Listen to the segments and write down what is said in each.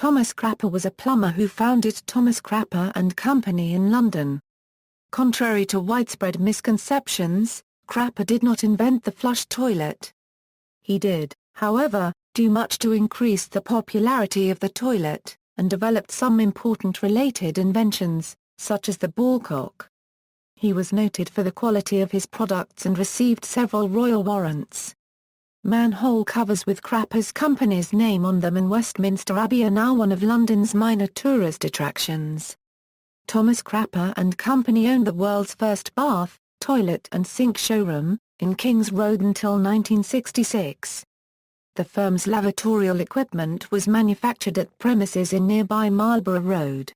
Thomas Crapper was a plumber who founded Thomas Crapper and Company in London. Contrary to widespread misconceptions, Crapper did not invent the flush toilet. He did, however, do much to increase the popularity of the toilet, and developed some important related inventions, such as the ballcock. He was noted for the quality of his products and received several royal warrants. Manhole covers with Crapper's company's name on them in Westminster Abbey are now one of London's minor tourist attractions. Thomas Crapper and Company owned the world's first bath, toilet and sink showroom, in Kings Road until 1966. The firm's lavatorial equipment was manufactured at premises in nearby Marlborough Road.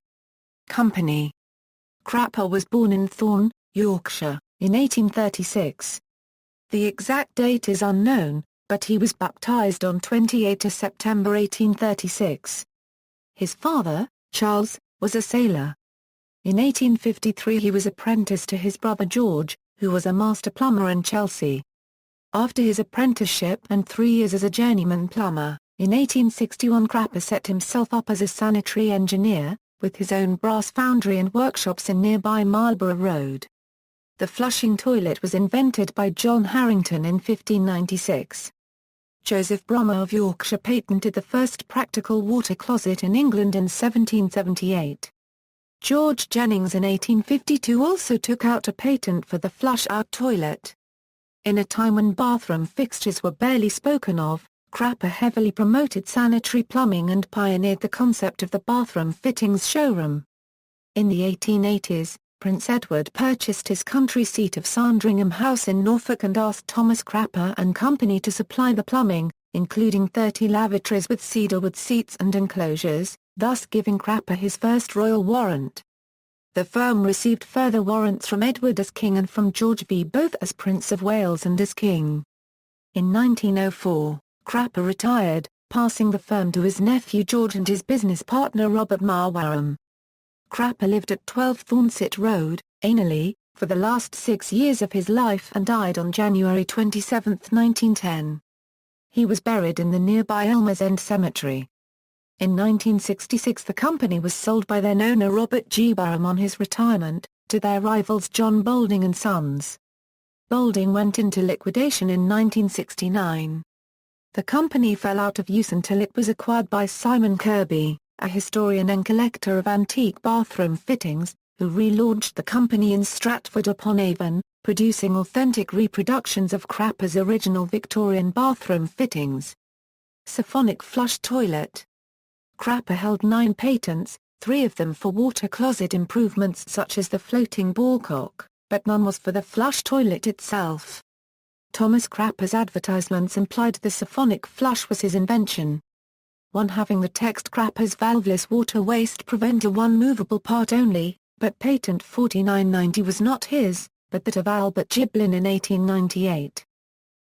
Company. Crapper was born in Thorne, Yorkshire, in 1836. The exact date is unknown, but he was baptised on 28 September 1836. His father, Charles, was a sailor. In 1853 he was apprenticed to his brother George, who was a master plumber in Chelsea. After his apprenticeship and 3 years as a journeyman plumber, in 1861 Crapper set himself up as a sanitary engineer, with his own brass foundry and workshops in nearby Marlborough Road. The flushing toilet was invented by John Harrington in 1596. Joseph Brummer of Yorkshire patented the first practical water closet in England in 1778. George Jennings in 1852 also took out a patent for the flush-out toilet. In a time when bathroom fixtures were barely spoken of, Crapper heavily promoted sanitary plumbing and pioneered the concept of the bathroom fittings showroom. In the 1880s, Prince Edward purchased his country seat of Sandringham House in Norfolk and asked Thomas Crapper and Company to supply the plumbing, including 30 lavatories with cedarwood seats and enclosures, thus giving Crapper his first royal warrant. The firm received further warrants from Edward as king and from George V both as Prince of Wales and as king. In 1904, Crapper retired, passing the firm to his nephew George and his business partner Robert Marwarham. Crapper lived at 12 Thornset Road, Ainley, for the last 6 years of his life and died on January 27, 1910. He was buried in the nearby Elmer's End Cemetery. In 1966 the company was sold by then owner Robert G. Barham on his retirement, to their rivals John Boulding and Sons. Boulding went into liquidation in 1969. The company fell out of use until it was acquired by Simon Kirby, a historian and collector of antique bathroom fittings, who relaunched the company in Stratford-upon-Avon, producing authentic reproductions of Crapper's original Victorian bathroom fittings. Siphonic flush toilet. Crapper held 9 patents, 3 of them for water closet improvements such as the floating ballcock, but none was for the flush toilet itself. Thomas Crapper's advertisements implied the siphonic flush was his invention. One having the text Crapper's valveless water waste preventer, one movable part only, but patent 4990 was not his, but that of Albert Giblin in 1898.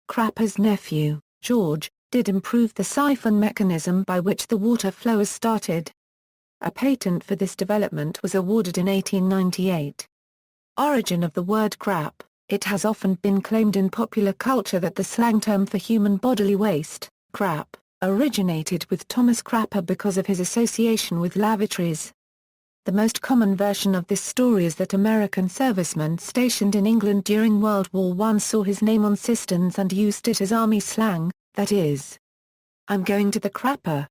Crapper's nephew, George, did improve the siphon mechanism by which the water flow is started. A patent for this development was awarded in 1898. Origin of the word crap. It has often been claimed in popular culture that the slang term for human bodily waste, crap, originated with Thomas Crapper because of his association with lavatories. The most common version of this story is that American servicemen stationed in England during World War I saw his name on cisterns and used it as army slang, that is, "I'm going to the crapper."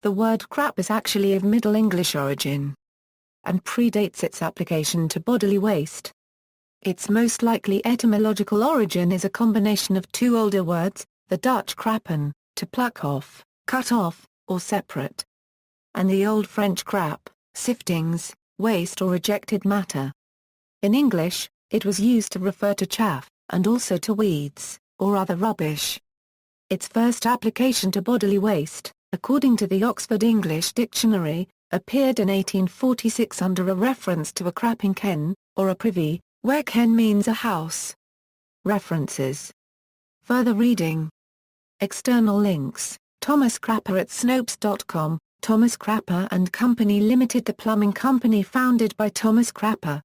The word crap is actually of Middle English origin and predates its application to bodily waste. Its most likely etymological origin is a combination of 2 older words, the Dutch krappen, to pluck off, cut off, or separate, and the Old French crap, siftings, waste or rejected matter. In English, it was used to refer to chaff, and also to weeds, or other rubbish. Its first application to bodily waste, according to the Oxford English Dictionary, appeared in 1846 under a reference to a crapping ken, or a privy, where ken means a house. References. Further reading. External links: Thomas Crapper at Snopes.com, Thomas Crapper and Company Limited, the plumbing company founded by Thomas Crapper.